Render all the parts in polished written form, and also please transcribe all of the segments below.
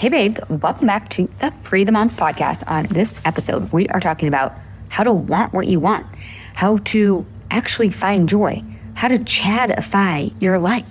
Hey babes, welcome back to the Free the Moms podcast. On this episode, we are talking about how to want what you want, how to actually find joy, how to Chadify your life.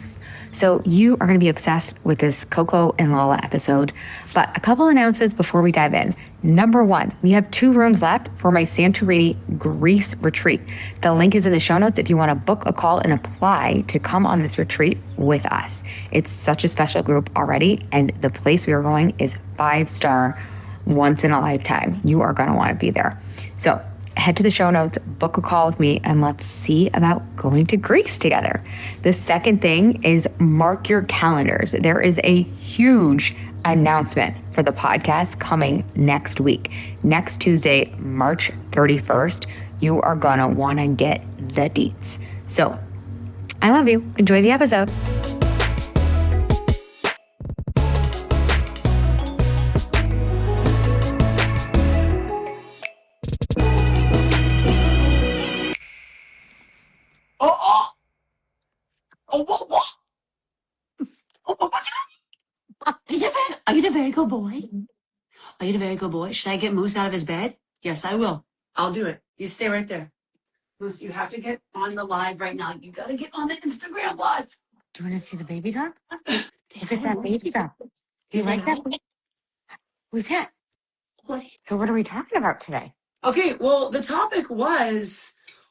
So you are going to be obsessed with this Coco and Lala episode. But a couple announcements before we dive in. Number one, we have 2 rooms left for my Santorini Greece retreat. The link is in the show notes if you want to book a call and apply to come on this retreat with us. It's such a special group already, and the place we are going is 5-star, once in a lifetime. You are going to want to be there. So head to the show notes, book a call with me, and let's see about going to Greece together. The second thing is mark your calendars. There is a huge announcement for the podcast coming next week. Next Tuesday, March 31st, you are going to want to get the deets. So I love you. Enjoy the episode. Are you the very good boy? Are you the very good boy? Should I get Moose out of his bed? Yes, I will. I'll do it. You stay right there. Moose, you have to get on the live right now. You got to get on the Instagram live. Do you want to see the baby dog? Look at that baby dog. Do you like that? Who's that? What? So what are we talking about today? Okay, well, the topic was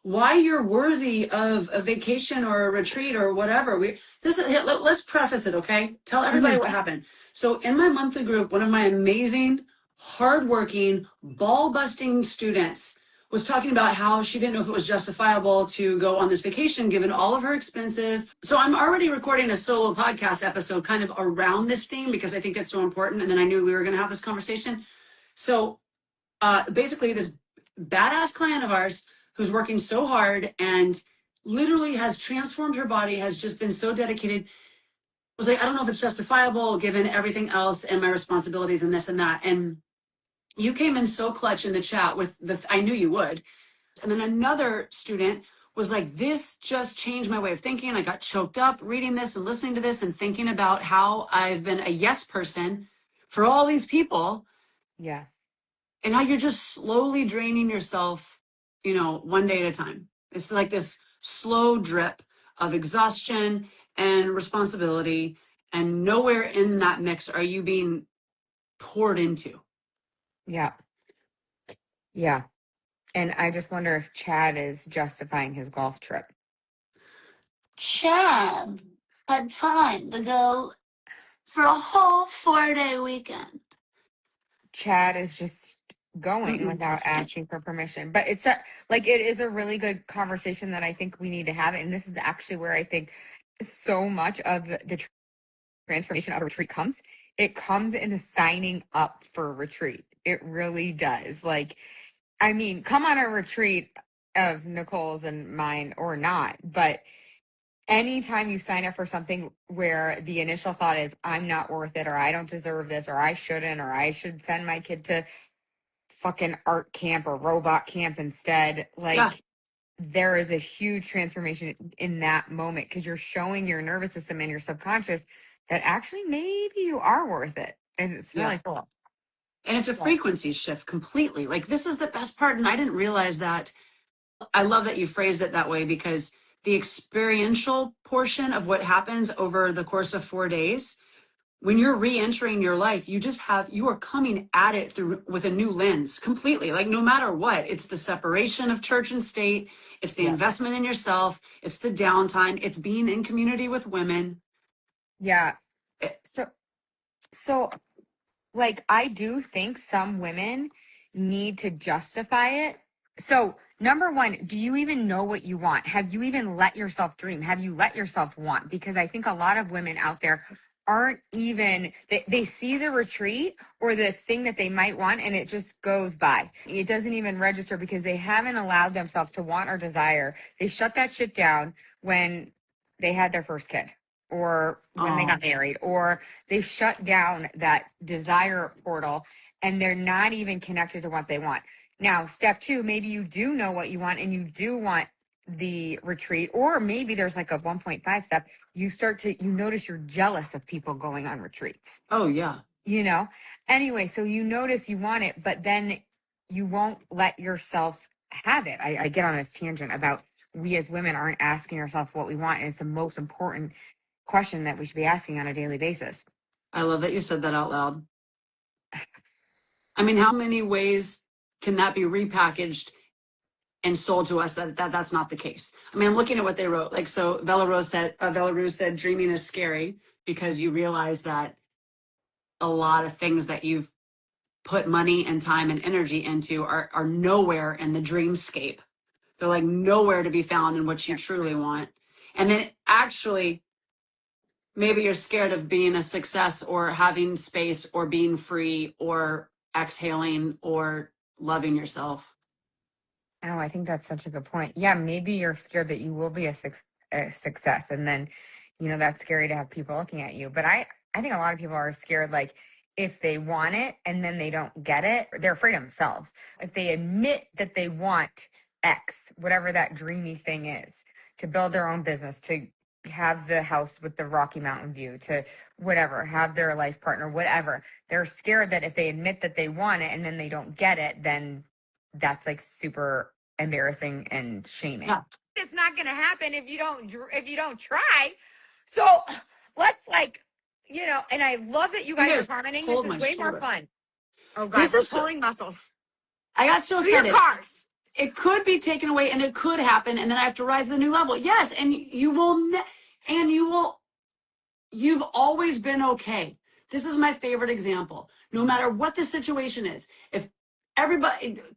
why you're worthy of a vacation or a retreat or whatever. Let's preface it, okay? Tell everybody what happened. So in my monthly group, one of my amazing, hardworking, ball-busting students was talking about how she didn't know if it was justifiable to go on this vacation given all of her expenses. So I'm already recording a solo podcast episode kind of around this theme because I think it's so important. And then I knew we were going to have this conversation. So basically this badass client of ours who's working so hard and literally has transformed her body, has just been so dedicated, was like, I don't know if it's justifiable given everything else and my responsibilities and this and that. And you came in so clutch in the chat with I knew you would. And then another student was like, this just changed my way of thinking. I got choked up reading this and listening to this and thinking about how I've been a yes person for all these people. Yeah. And how you're just slowly draining yourself, one day at a time. It's like this slow drip of exhaustion and responsibility, and nowhere in that mix are you being poured into. Yeah. Yeah. And I just wonder if Chad is justifying his golf trip. Chad had time to go for a whole 4-day weekend. Chad is just going without asking for permission. But it is a really good conversation that I think we need to have. And this is actually where I think so much of the transformation of a retreat comes. It comes in the signing up for a retreat. It really does. Come on a retreat of Nicole's and mine or not, but anytime you sign up for something where the initial thought is, I'm not worth it, or I don't deserve this, or I shouldn't, or I should send my kid to fucking art camp or robot camp instead, there is a huge transformation in that moment because you're showing your nervous system and your subconscious that actually maybe you are worth it. And it's really cool. And it's a frequency shift completely. This is the best part, and I didn't realize that. I love that you phrased it that way because the experiential portion of what happens over the course of 4 days, when you're re-entering your life, you are coming at it with a new lens completely. No matter what, it's the separation of church and state. It's the investment in yourself. It's the downtime. It's being in community with women. Yeah. So I do think some women need to justify it. So, number one, do you even know what you want? Have you even let yourself dream? Have you let yourself want? Because I think a lot of women out there aren't even, they see the retreat or the thing that they might want and it just goes by. It doesn't even register because they haven't allowed themselves to want or desire. They shut that shit down when they had their first kid or when they got married, or they shut down that desire portal and they're not even connected to what they want. Now, step 2, maybe you do know what you want and you do want the retreat, or maybe there's like a 1.5 step. You notice you're jealous of people going on retreats. Oh, yeah. you know? Anyway, so you notice you want it, but then you won't let yourself have it. I get on this tangent about we as women aren't asking ourselves what we want, and it's the most important question that we should be asking on a daily basis. I love that you said that out loud. I mean, how many ways can that be repackaged and sold to us that's not the case? I mean, I'm looking at what they wrote. Like, so Belarus said, dreaming is scary because you realize that a lot of things that you've put money and time and energy into are nowhere in the dreamscape. They're like nowhere to be found in what you truly want. And then actually, maybe you're scared of being a success or having space or being free or exhaling or loving yourself. Oh, I think that's such a good point. Yeah, maybe you're scared that you will be a success, and then, that's scary to have people looking at you. But I think a lot of people are scared, like, if they want it and then they don't get it, they're afraid of themselves. If they admit that they want X, whatever that dreamy thing is, to build their own business, to have the house with the Rocky Mountain view, to whatever, have their life partner, whatever, they're scared that if they admit that they want it and then they don't get it, then that's like super embarrassing and shaming. Yeah. It's not going to happen if you don't try. So let's and I love that you guys are commenting. This is way more fun. Oh, God, we're pulling muscles. I got so excited. Cars. It could be taken away, and it could happen, and then I have to rise to the new level. Yes, and you've always been okay. This is my favorite example. No matter what the situation is, if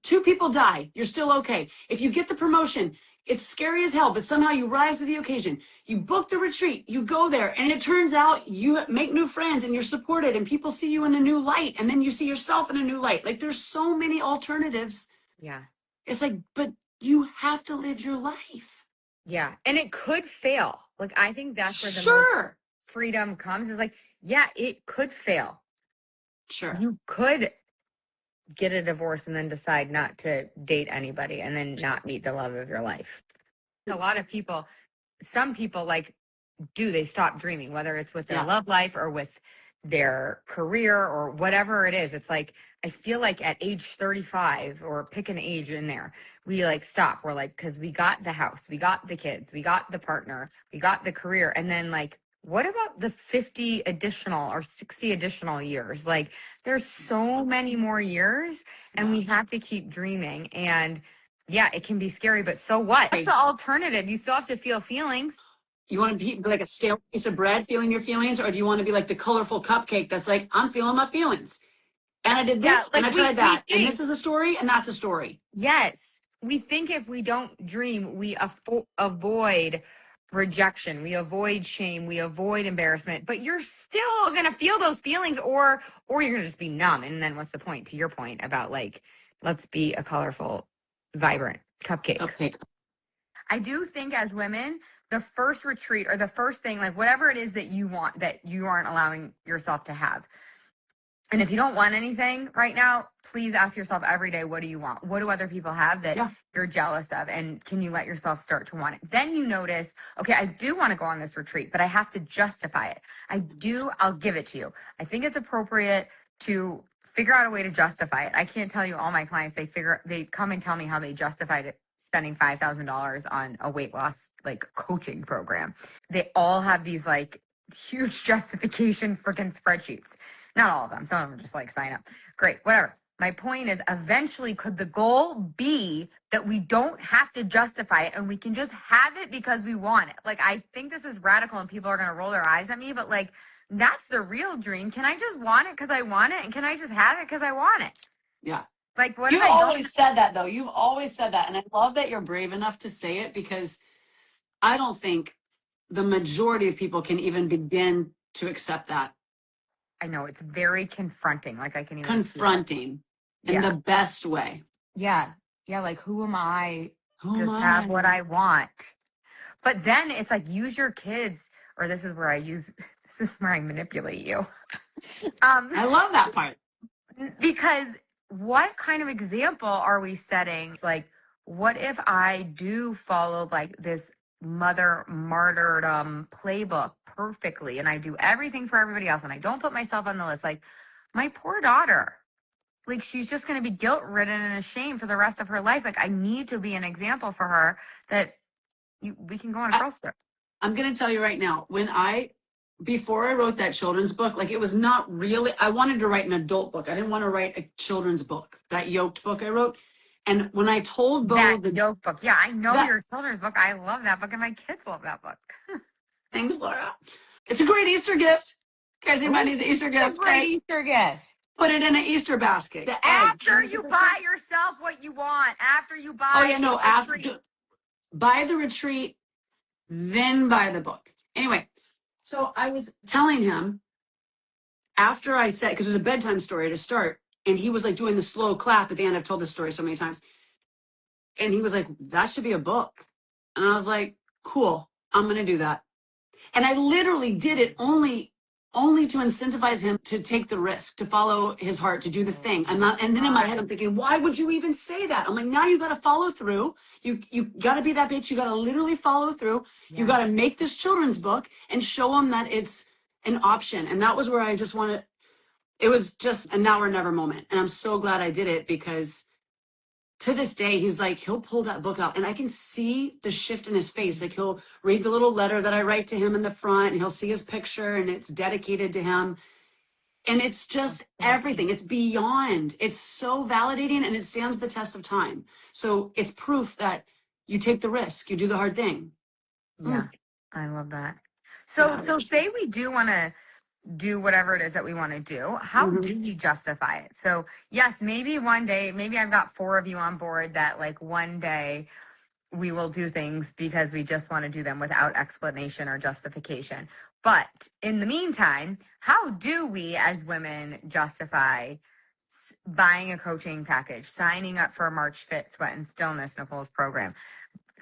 two people die, you're still okay. If you get the promotion, it's scary as hell, but somehow you rise to the occasion. You book the retreat, you go there, and it turns out you make new friends and you're supported and people see you in a new light, and then you see yourself in a new light. Like, there's so many alternatives. Yeah. It's like, but you have to live your life. Yeah. And it could fail. Like, I think that's where the most freedom comes, is like, yeah, it could fail. Sure. You could get a divorce and then decide not to date anybody and then not meet the love of your life. A lot of people, some people they stop dreaming, whether it's with their love life or with their career or whatever it is. It's like, I feel like at age 35, or pick an age in there, we stop. We're like, because we got the house, we got the kids, we got the partner, we got the career. And then what about the 50 additional or 60 additional years? Like, there's so many more years, and we have to keep dreaming. And yeah, it can be scary, but so what? What's the alternative? You still have to feel feelings. You want to be like a stale piece of bread feeling your feelings, or do you want to be like the colorful cupcake that's like, I'm feeling my feelings, and I did this, and I tried that, and this is a story, and that's a story. Yes. We think if we don't dream, we avoid rejection, we avoid shame, we avoid embarrassment, but you're still going to feel those feelings, or you're going to just be numb. And then what's the point, to your point about let's be a colorful, vibrant cupcake. I do think as women, the first retreat or the first thing, whatever it is that you want that you aren't allowing yourself to have. And if you don't want anything right now, please ask yourself every day, what do you want? What do other people have that you're jealous of? And can you let yourself start to want it? Then you notice, okay, I do want to go on this retreat, but I have to justify it. I'll give it to you. I think it's appropriate to figure out a way to justify it. I can't tell you all my clients, they come and tell me how they justified it, spending $5,000 on a weight loss coaching program. They all have these huge justification freaking spreadsheets. Not all of them. Some of them just sign up. Great, whatever. My point is, eventually, could the goal be that we don't have to justify it and we can just have it because we want it? I think this is radical and people are going to roll their eyes at me, but that's the real dream. Can I just want it because I want it? And can I just have it because I want it? Yeah. What You've always said that, though. You've always said that. And I love that you're brave enough to say it, because I don't think the majority of people can even begin to accept that. I know, it's very confronting. I can even confronting in the best way. Yeah. Yeah. Who am I to have what I want? But then it's use your kids, or this is where I manipulate you. I love that part. Because what kind of example are we setting? What if I do follow this mother martyrdom playbook perfectly, and I do everything for everybody else, and I don't put myself on the list? my poor daughter. Like, she's just going to be guilt-ridden and ashamed for the rest of her life. Like, I need to be an example for her that we can go on a girls trip. I'm going to tell you right now, before I wrote that children's book, like, it was not really, I wanted to write an adult book. I didn't want to write a children's book, that yoked book I wrote. And when I told Bo that yoked book, yeah, I know your children's book. I love that book, and my kids love that book. Thanks, Laura. It's a great Easter gift. Guys, anybody needs an Easter gift? It's a great Easter gift. Put it in an Easter basket. After you buy yourself what you want. After you buy buy the retreat, then buy the book. Anyway, so I was telling him after I said, because it was a bedtime story to start, and he was like doing the slow clap at the end. I've told this story so many times. And he was like, that should be a book. And I was like, cool, I'm going to do that. And I literally did it only to incentivize him to take the risk, to follow his heart, to do the thing. And then in my head, I'm thinking, why would you even say that? I'm like, now you got to follow through. You got to be that bitch. You got to literally follow through. Yeah. You got to make this children's book and show him that it's an option. And that was where I just wanted, it was just a now or never moment. And I'm so glad I did it, because to this day, he's like, he'll pull that book out and I can see the shift in his face. Like, he'll read the little letter that I write to him in the front, and he'll see his picture and it's dedicated to him. And it's just everything. It's beyond. It's so validating, and it stands the test of time. So it's proof that you take the risk. You do the hard thing. Yeah, I love that. So say we do want to do whatever it is that we want to do. How do we justify it? So yes, maybe one day, maybe I've got 4 of you on board that like one day we will do things because we just want to do them without explanation or justification. But in the meantime, how do we as women justify buying a coaching package, signing up for a March Fit, Sweat, and Stillness, Nicole's program,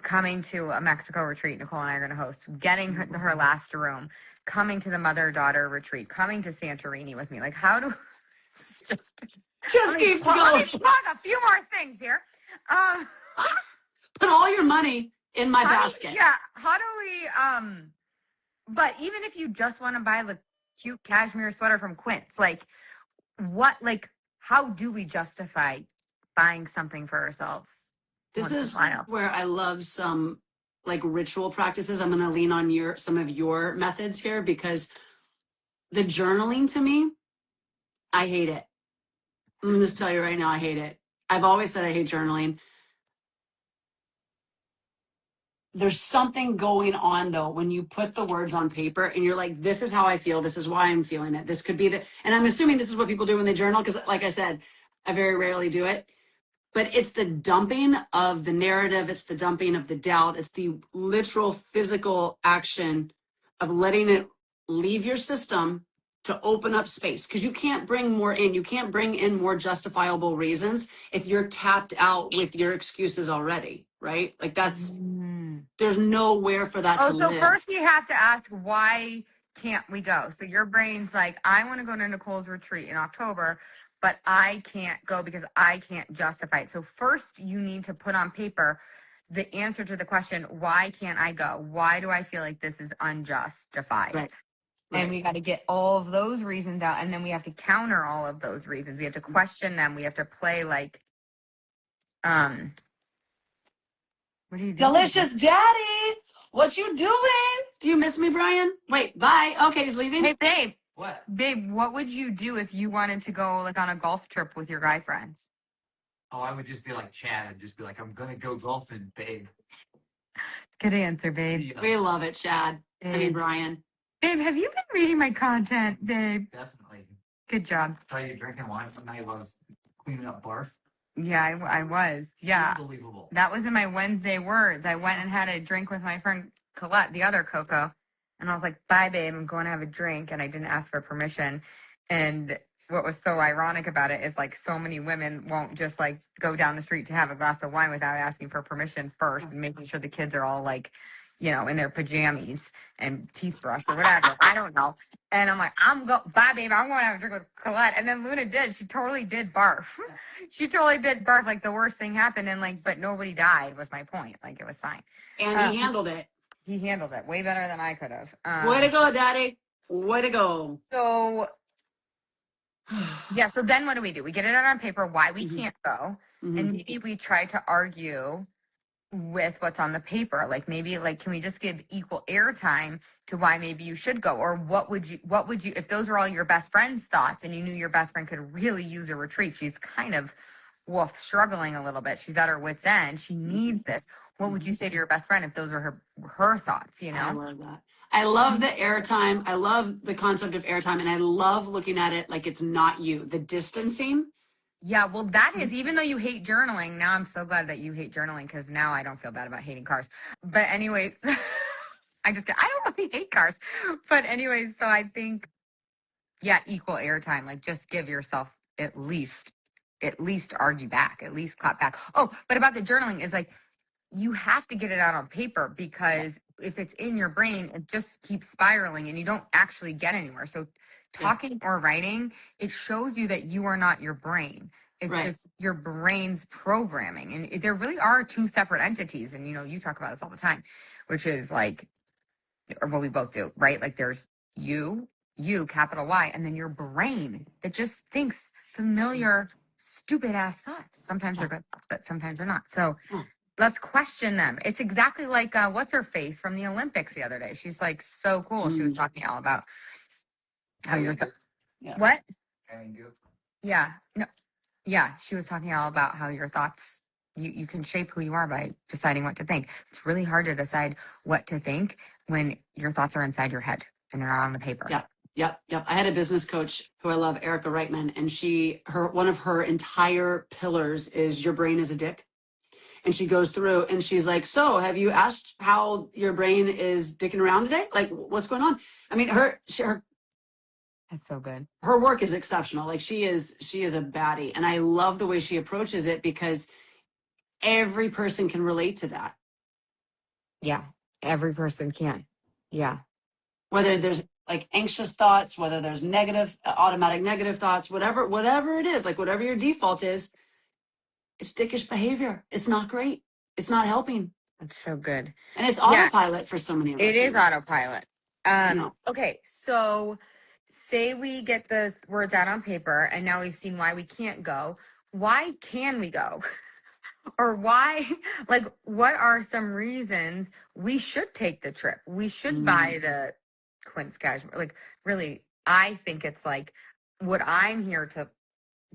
coming to a Mexico retreat Nicole and I are going to host, getting her last room, coming to the mother-daughter retreat, coming to Santorini with me? Like, how do just keep going. Let me plug a few more things here. Put all your money in my basket. Yeah. How do we? But even if you just want to buy the cute cashmere sweater from Quince, like, what? Like, how do we justify buying something for ourselves? This is where I love some like ritual practices. I'm going to lean on some of your methods here, because the journaling, to me, I hate it. I'm going to just tell you right now, I hate it. I've always said I hate journaling. There's something going on, though, when you put the words on paper and you're like, this is how I feel. This is why I'm feeling it. This could be and I'm assuming this is what people do when they journal, because like I said, I very rarely do it. But it's the dumping of the narrative. It's the dumping of the doubt. It's the literal physical action of letting it leave your system to open up space. Because you can't bring more in. You can't bring in more justifiable reasons if you're tapped out with your excuses already, right? Like there's nowhere for that to live. So first we have to ask, why can't we go? So your brain's like, I want to go to Nicole's retreat in October, but I can't go because I can't justify it. So first you need to put on paper the answer to the question, why can't I go? Why do I feel like this is unjustified? Right. And we got to get all of those reasons out, and then we have to counter all of those reasons. We have to question them. We have to play like, what are you doing? Delicious Daddy, what you doing? Do you miss me, Brian? Wait, bye. Okay, he's leaving. Hey, babe. What? Babe, what would you do if you wanted to go like on a golf trip with your guy friends? Oh, I would just be like Chad. I'd just be like, I'm gonna go golfing, babe. Good answer, babe. Yeah. We love it, Chad. Babe. I mean, Brian. Babe, have you been reading my content, babe? Definitely. Good job. Saw you drinking wine one night while I was cleaning up barf. Yeah, I was. Yeah. Unbelievable. That was in my Wednesday words. I went and had a drink with my friend Colette, the other Coco. And I was like, bye, babe, I'm going to have a drink. And I didn't ask for permission. And what was so ironic about it is, like, so many women won't just, like, go down the street to have a glass of wine without asking for permission first and making sure the kids are all, like, you know, in their pajamas and teeth brushed or whatever. I don't know. And I'm like, bye, babe, I'm going to have a drink with Colette. And then Luna did. She totally did barf. She totally did barf. Like, the worst thing happened. And, like, but nobody died was my point. Like, it was fine. And he handled it. He handled it way better than I could have. Way to go, Daddy. Way to go. So Yeah, so then what do? We get it out on paper why we can't go, Mhm. and maybe we try to argue with what's on the paper. Like maybe can we just give equal airtime to why maybe you should go? Or what would you if those were all your best friend's thoughts and you knew your best friend could really use a retreat? She's kind of struggling a little bit. She's at her wit's end. She needs this. What would you say to your best friend if those were her thoughts, you know? I love that. I love the airtime. I love the concept of airtime, and I love looking at it like it's not you. The distancing. Yeah, well, that is, even though you hate journaling, now I'm so glad that you hate journaling because now I don't feel bad about hating cars. But anyways, I don't really hate cars. But anyways, so I think, yeah, equal airtime. Like just give yourself at least argue back, at least clap back. Oh, but about the journaling is like, you have to get it out on paper because if it's in your brain, it just keeps spiraling and you don't actually get anywhere. So talking or writing, it shows you that you are not your brain. It's just your brain's programming. And there really are two separate entities. And, you know, you talk about this all the time, which is like, or what we both do, right? Like there's you, capital Y, and then your brain that just thinks familiar, stupid ass thoughts. Sometimes they're good, but sometimes they're not. So let's question them. It's exactly like what's her face from the Olympics the other day. She's like so cool. She was talking all about how you're what? Yeah. No. Yeah. She was talking all about how your thoughts you can shape who you are by deciding what to think. It's really hard to decide what to think when your thoughts are inside your head and they're not on the paper. Yep. I had a business coach who I love, Erica Reitman, and one of her entire pillars is your brain is a dick. And she goes through and she's like, so have you asked how your brain is dicking around today? Like, what's going on? I mean, that's so good. Her work is exceptional. Like she is a baddie. And I love the way she approaches it because every person can relate to that. Yeah, every person can. Yeah. Whether there's like anxious thoughts, whether there's automatic negative thoughts, whatever it is, like whatever your default is, it's dickish behavior. It's not great. It's not helping. That's so good. And it's autopilot for so many of us. It is autopilot. No. Okay, so say we get the words out on paper and now we've seen why we can't go. Why can we go? Or why, like, what are some reasons we should take the trip? We should buy the Quince Cashmere. Like, really, I think it's like what I'm here to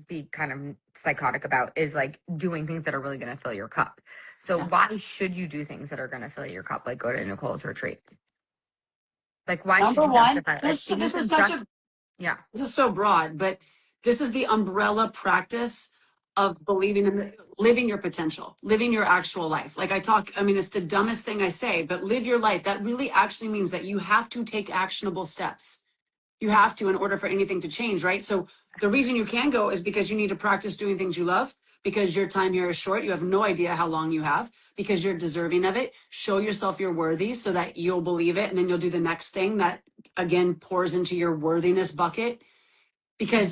be kind of psychotic about is like doing things that are really going to fill your cup. So why should you do things that are going to fill your cup? Like go to Nicole's retreat. Like why Number should you one, justify it? This is so broad, but this is the umbrella practice of living your potential, living your actual life. Like it's the dumbest thing I say, but live your life. That really actually means that you have to take actionable steps. You have to in order for anything to change, right? So the reason you can go is because you need to practice doing things you love, because your time here is short. You have no idea how long you have, because you're deserving of it. Show yourself you're worthy so that you'll believe it, and then you'll do the next thing that, again, pours into your worthiness bucket. Because,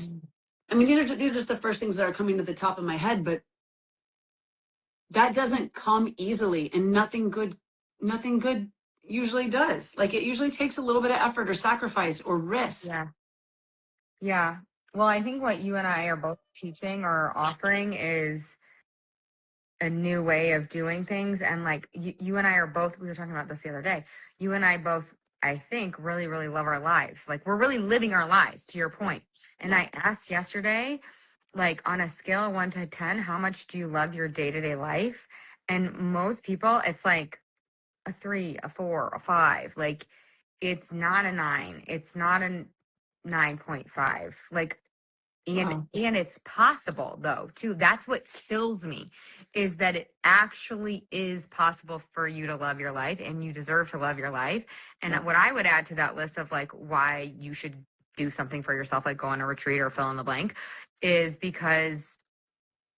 these are just the first things that are coming to the top of my head, but that doesn't come easily, and nothing good usually does. Like it usually takes a little bit of effort or sacrifice or risk. Yeah. Well, I think what you and I are both teaching or offering is a new way of doing things. And like you and I are both, we were talking about this the other day. You and I both, I think, really, really love our lives. Like we're really living our lives, to your point. And I asked yesterday, like on a scale of 1 to 10, how much do you love your day-to-day life? And most people, it's like a 3, a 4, a 5. Like it's not a 9. It's not a 9.5. Like, and it's possible though, too. That's what kills me is that it actually is possible for you to love your life and you deserve to love your life. And what I would add to that list of like why you should do something for yourself, like go on a retreat or fill in the blank, is because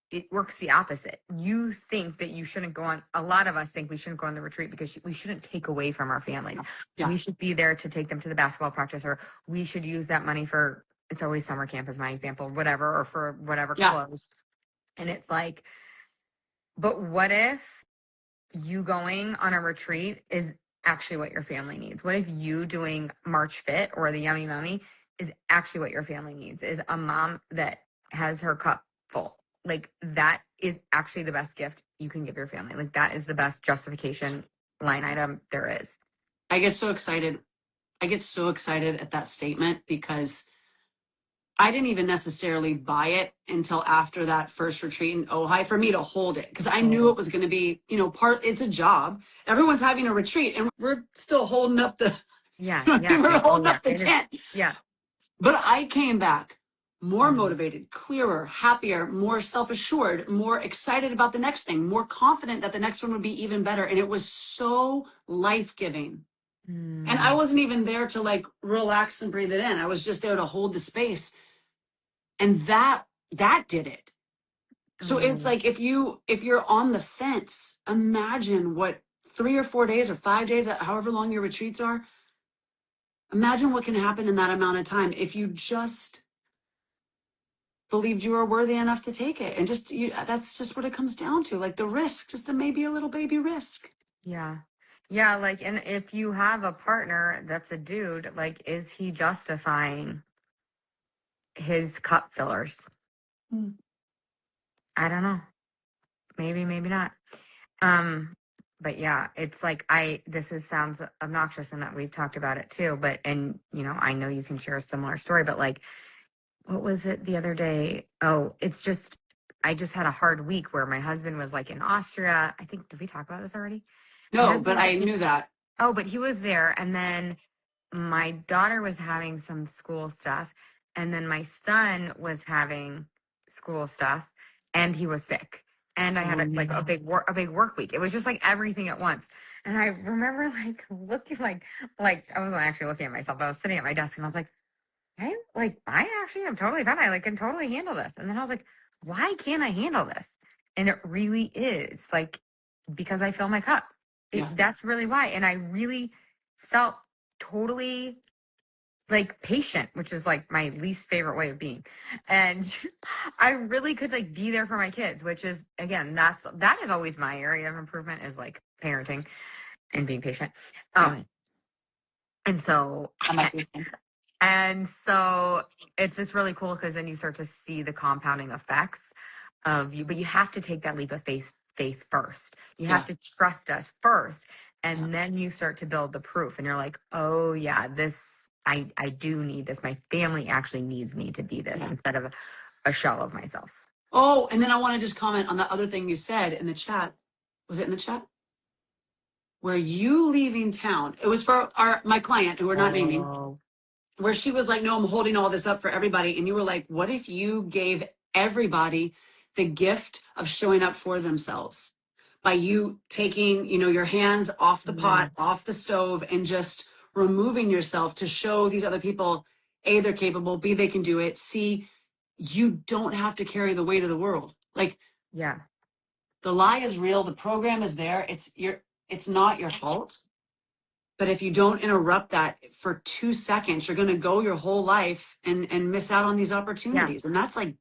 it works the opposite. You think that you shouldn't go on. A lot of us think we shouldn't go on the retreat because we shouldn't take away from our families. We should be there to take them to the basketball practice, or we should use that money for, it's always summer camp is my example, whatever, or for whatever clothes. And it's like, but what if you going on a retreat is actually what your family needs? What if you doing March Fit or the Yummy Mummy is actually what your family needs, is a mom that has her cup full. Like, that is actually the best gift you can give your family. Like, that is the best justification line item there is. I get so excited. I get so excited at that statement because I didn't even necessarily buy it until after that first retreat in Ojai for me to hold it, because I knew it was going to be, it's a job. Everyone's having a retreat and we're still holding up the, we're holding up the tent. Yeah. But I came back more motivated, clearer, happier, more self-assured, more excited about the next thing, more confident that the next one would be even better. And it was so life-giving. And I wasn't even there to like relax and breathe it in. I was just there to hold the space. And that did it. So it's like, if you're on the fence, imagine what 3 or 4 days or 5 days, however long your retreats are, imagine what can happen in that amount of time if you just believed you were worthy enough to take it. And that's just what it comes down to. Like the risk, just maybe a little baby risk. Yeah. Yeah. Like, and if you have a partner that's a dude, like, is he justifying his cup fillers? I don't know. Maybe, maybe not. But yeah, it's like, sounds obnoxious in that we've talked about it too, but, and I know you can share a similar story, but like, what was it the other day? Oh, I just had a hard week where my husband was like in Austria. I think, did we talk about this already? No, but I knew that. Oh, but he was there. And then my daughter was having some school stuff. And then my son was having school stuff and he was sick. And I had a big work week. It was just like everything at once. And I remember like looking like I wasn't actually looking at myself. I was sitting at my desk and I was like, hey, like, I actually am totally fine. I can totally handle this. And then I was like, why can't I handle this? And it really is like, because I fill my cup. That's really why. And I really felt totally like patient, which is like my least favorite way of being. And I really could like be there for my kids, which is, again, that is always my area of improvement, is like parenting and being patient. And so it's just really cool, because then you start to see the compounding effects of you, but you have to take that leap of faith first. You have to trust us first, and then you start to build the proof, and you're like, oh yeah, I do need this. My family actually needs me to be this instead of a shell of myself. Oh, and then I want to just comment on the other thing you said in the chat. Was it in the chat? Where you leaving town, it was for my client, who we're not naming, where she was like, no, I'm holding all this up for everybody. And you were like, what if you gave everybody the gift of showing up for themselves by you taking, your hands off the pot, off the stove, and just removing yourself to show these other people, A, they're capable, B, they can do it, C, you don't have to carry the weight of the world. Like, the lie is real. The program is there. It's not your fault. But if you don't interrupt that for 2 seconds, you're going to go your whole life and miss out on these opportunities. And that's like,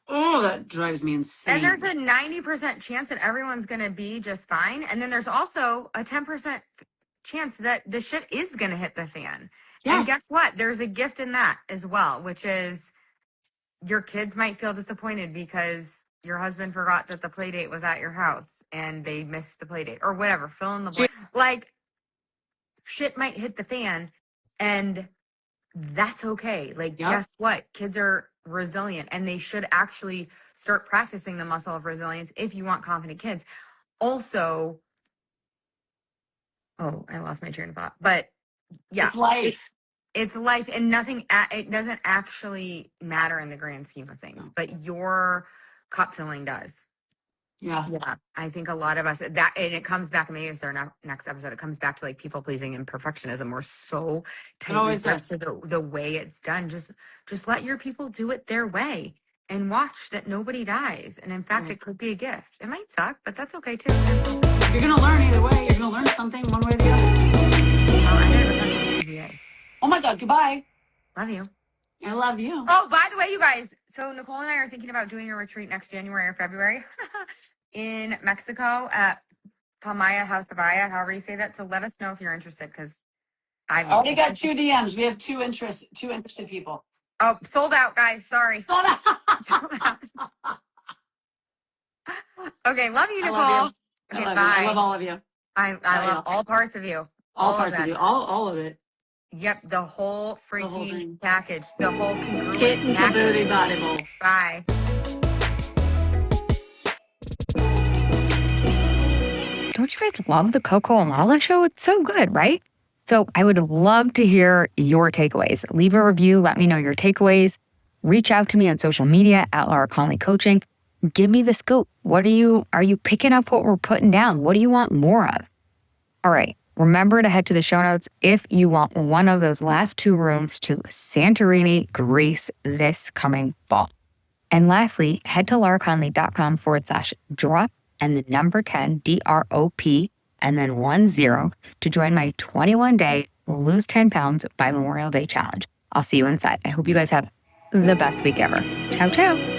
that drives me insane. And there's a 90% chance that everyone's going to be just fine. And then there's also a 10% chance that the shit is going to hit the fan. Yes. And guess what? There's a gift in that as well, which is your kids might feel disappointed because your husband forgot that the play date was at your house and they missed the play date or whatever. Fill in the blank. Like, shit might hit the fan, and that's okay. Like, guess what? Kids are resilient, and they should actually start practicing the muscle of resilience if you want confident kids. Also, I lost my train of thought. But, yeah. It's life. It's life, and it doesn't actually matter in the grand scheme of things, but your cup filling does. Yeah. I think a lot of us, and it comes back, maybe it's our next episode, it comes back to like people pleasing and perfectionism. We're so tightly attached to the way it's done. Just let your people do it their way and watch that nobody dies. And in fact, it could be a gift. It might suck, but that's okay too. You're going to learn either way. You're going to learn something one way or the other. Oh my God, goodbye. Love you. I love you. Oh, by the way, you guys, so Nicole and I are thinking about doing a retreat next January or February in Mexico at Palmaya House of Aya, however you say that. So let us know if you're interested, because I already got 2 DMs. We have two interested people. Oh, sold out, guys. Sorry. Sold out. Okay, love you, Nicole. I love you. Okay, I love bye. You. I love all of you. I love all parts of you. All parts of you. All of it. Yep, the whole freaking thing. package. The whole congruent Kit and caboodle body bowl. Bye. Don't you guys love the Coco and Lala show? It's so good, right? So I would love to hear your takeaways. Leave a review. Let me know your takeaways. Reach out to me on social media at Laura Conley Coaching. Give me the scoop. Are you picking up what we're putting down? What do you want more of? All right. Remember to head to the show notes if you want one of those last 2 rooms to Santorini, Greece this coming fall. And lastly, head to lauraconley.com/drop and the number 10, DROP, and then 10 to join my 21-day Lose 10 Pounds by Memorial Day challenge. I'll see you inside. I hope you guys have the best week ever. Ciao, ciao.